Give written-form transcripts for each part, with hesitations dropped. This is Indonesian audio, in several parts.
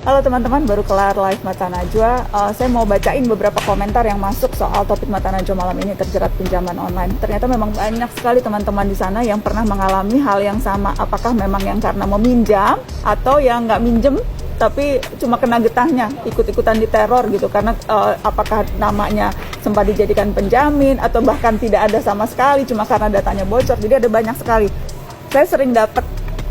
Halo teman-teman, baru kelar live Mata Najwa. Saya mau bacain beberapa komentar yang masuk soal topik Mata Najwa malam ini, terjerat pinjaman online. Ternyata memang banyak sekali teman-teman di sana yang pernah mengalami hal yang sama. Apakah memang yang karena meminjam atau yang nggak minjem tapi cuma kena getahnya, ikut-ikutan diteror gitu. Karena apakah namanya sempat dijadikan penjamin atau bahkan tidak ada sama sekali, cuma karena datanya bocor. Jadi ada banyak sekali. Saya sering dapat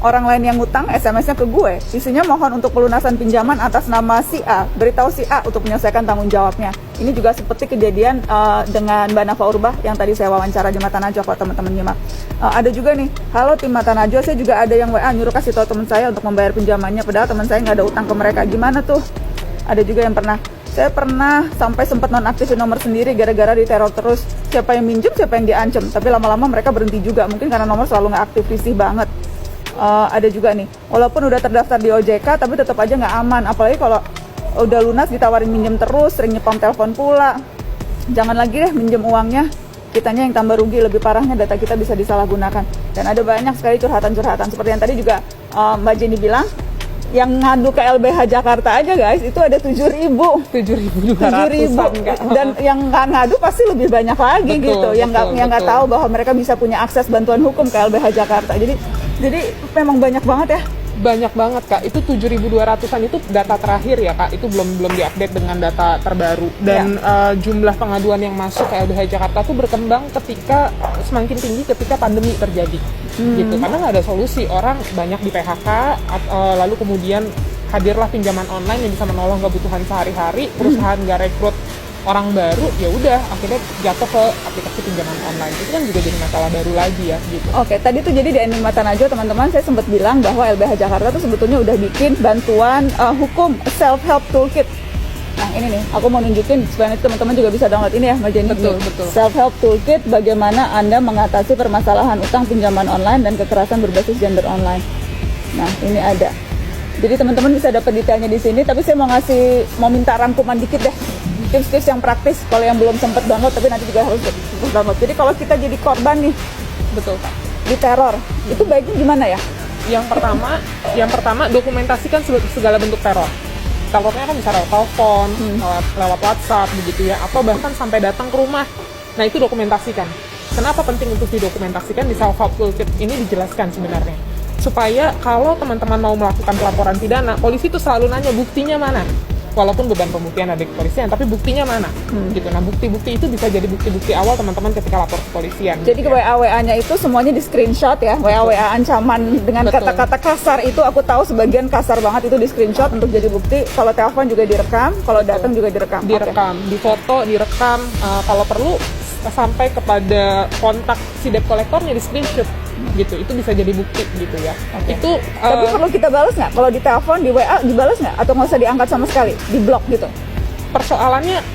orang lain yang ngutang, SMS-nya ke gue, isinya mohon untuk pelunasan pinjaman atas nama si A, beritahu si A untuk menyelesaikan tanggung jawabnya. Ini juga seperti kejadian dengan Mbak Nafa Urbah yang tadi saya wawancara di Mata Najwa, kalau teman-teman nyimak. Ada juga nih, halo tim Mata Najwa, saya juga ada yang WA nyuruh kasih tahu teman saya untuk membayar pinjamannya, padahal teman saya nggak ada utang ke mereka. Gimana tuh? Ada juga yang saya pernah sampai sempat nonaktifin nomor sendiri gara-gara diteror terus. Siapa yang minjem, siapa yang diancam. Tapi lama-lama mereka berhenti juga, mungkin karena nomor selalu nggak aktif, risih banget. Ada juga nih, walaupun udah terdaftar di OJK tapi tetap aja nggak aman, apalagi kalau udah lunas ditawarin minjem terus, sering nyepam telepon pula. Jangan lagi deh minjem uangnya, kitanya yang tambah rugi, lebih parahnya data kita bisa disalahgunakan. Dan ada banyak sekali curhatan-curhatan seperti yang tadi juga Mbak Jenny bilang, yang ngadu ke LBH Jakarta aja guys, itu ada 7.200 dan yang nggak ngadu pasti lebih banyak lagi. Betul, gitu, yang nggak tahu bahwa mereka bisa punya akses bantuan hukum ke LBH Jakarta. Jadi memang banyak banget ya. Banyak banget Kak, itu 7.200-an itu data terakhir ya Kak, itu belum diupdate dengan data terbaru. Dan jumlah pengaduan yang masuk ke LBH Jakarta tuh berkembang semakin tinggi ketika pandemi terjadi. Gitu, karena nggak ada solusi, orang banyak di PHK, lalu kemudian hadirlah pinjaman online yang bisa menolong kebutuhan sehari-hari, perusahaan nggak rekrut orang baru, ya udah akhirnya jatuh ke aplikasi pinjaman online. Itu kan juga jadi masalah baru lagi ya gitu. Oke, tadi tuh jadi di ending Mata Najwa teman-teman saya sempat bilang bahwa LBH Jakarta tuh sebetulnya udah bikin bantuan hukum self-help toolkit. Nah ini nih, aku mau nunjukin supaya teman-teman juga bisa download ini ya Mbak Jenny. Betul. Self-help toolkit, bagaimana Anda mengatasi permasalahan utang pinjaman online dan kekerasan berbasis gender online. Nah ini ada. Jadi teman-teman bisa dapat detailnya di sini, tapi saya mau minta rangkuman dikit deh. Tips-tips yang praktis kalau yang belum sempat download tapi nanti juga harus download. Jadi kalau kita jadi korban nih, betul Pak, diteror, itu baiknya gimana ya? Yang pertama dokumentasikan segala bentuk teror. Terornya kan bisa lewat telepon, lewat WhatsApp begitu ya, atau bahkan sampai datang ke rumah. Nah itu dokumentasikan. Kenapa penting untuk didokumentasikan? Di self-help toolkit ini dijelaskan sebenarnya, supaya kalau teman-teman mau melakukan pelaporan pidana, polisi itu selalu nanya buktinya mana. Walaupun beban pembuktian ada di kepolisian, tapi buktinya mana? Gitu. Nah, bukti-bukti itu bisa jadi bukti-bukti awal teman-teman ketika lapor ke kepolisian. Jadi gitu ya. WA-WA-nya itu semuanya di screenshot ya. WA-WA ancaman dengan kata-kata kasar itu, aku tahu sebagian kasar banget, itu di screenshot untuk jadi bukti. Kalau telepon juga direkam, kalau datang juga direkam. Difoto, direkam, kalau perlu sampai kepada kontak si debt collectornya di screenshot. Gitu, itu bisa jadi bukti gitu ya. Itu tapi perlu kita balas nggak? Kalau di telepon, di WA dibalas nggak? Atau nggak usah diangkat sama sekali, di blok gitu? Persoalannya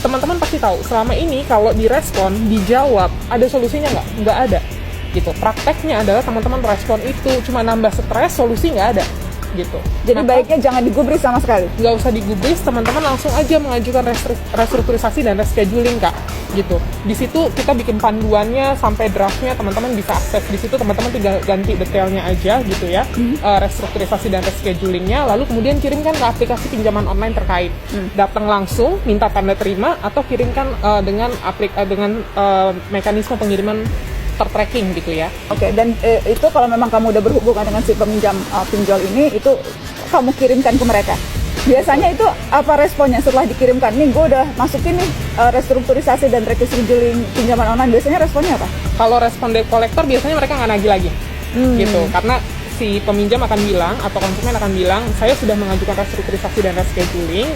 teman-teman pasti tahu, selama ini kalau direspon, dijawab, ada solusinya nggak ada gitu. Prakteknya adalah teman-teman respon itu cuma nambah stres, solusi nggak ada gitu. Jadi baiknya jangan digubris sama sekali. Nggak usah digubris, teman-teman langsung aja mengajukan restrukturisasi dan rescheduling Kak gitu. Di situ kita bikin panduannya sampai draftnya, teman-teman bisa akses di situ. Teman-teman tinggal ganti detailnya aja gitu ya, restrukturisasi dan reschedulingnya, lalu kemudian kirimkan ke aplikasi pinjaman online terkait. Datang langsung, minta tanda terima, atau kirimkan dengan mekanisme pengiriman tertracking gitu ya. Oke, dan itu kalau memang kamu udah berhubungan dengan si peminjam pinjol ini, itu kamu kirimkan ke mereka. Biasanya itu apa responnya setelah dikirimkan? Nih gue udah masukin nih restrukturisasi dan rescheduling pinjaman online. Biasanya responnya apa? Kalau respon debt collector biasanya mereka nggak nagih lagi, gitu. Karena si peminjam akan bilang atau konsumen akan bilang, saya sudah mengajukan restrukturisasi dan rescheduling,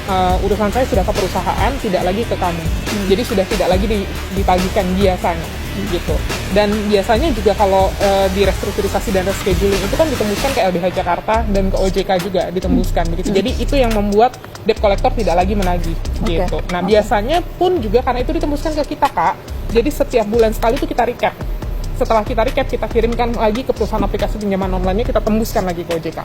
urusan saya sudah ke perusahaan, tidak lagi ke kamu. Jadi sudah tidak lagi ditagihkan biasanya. Gitu. Dan biasanya juga kalau di restrukturisasi dan rescheduling itu kan ditembuskan ke LBH Jakarta dan ke OJK juga ditembuskan begitu. Jadi itu yang membuat debt collector tidak lagi menagih gitu. Nah, biasanya pun juga karena itu ditembuskan ke kita Kak. Jadi setiap bulan sekali itu kita recap. Setelah kita recap, kita kirimkan lagi ke perusahaan aplikasi pinjaman online-nya, kita tembuskan lagi ke OJK.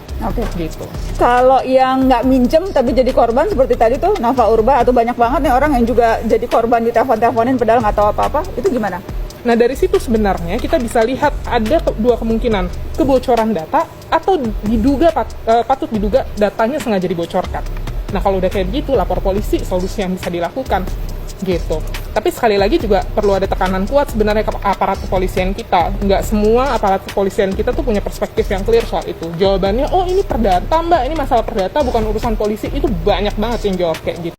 Gitu. Kalau yang nggak minjem tapi jadi korban seperti tadi tuh Nafa Urba, atau banyak banget nih orang yang juga jadi korban di telepon-teleponin padahal nggak tahu apa-apa, itu gimana? Nah, dari situ sebenarnya kita bisa lihat ada dua kemungkinan, kebocoran data atau patut diduga datanya sengaja dibocorkan. Nah, kalau udah kayak begitu, lapor polisi, solusi yang bisa dilakukan gitu. Tapi sekali lagi juga perlu ada tekanan kuat sebenarnya ke aparat kepolisian kita. Nggak semua aparat kepolisian kita tuh punya perspektif yang clear soal itu. Jawabannya, oh ini perdata mbak, ini masalah perdata bukan urusan polisi. Itu banyak banget yang jawab kayak gitu.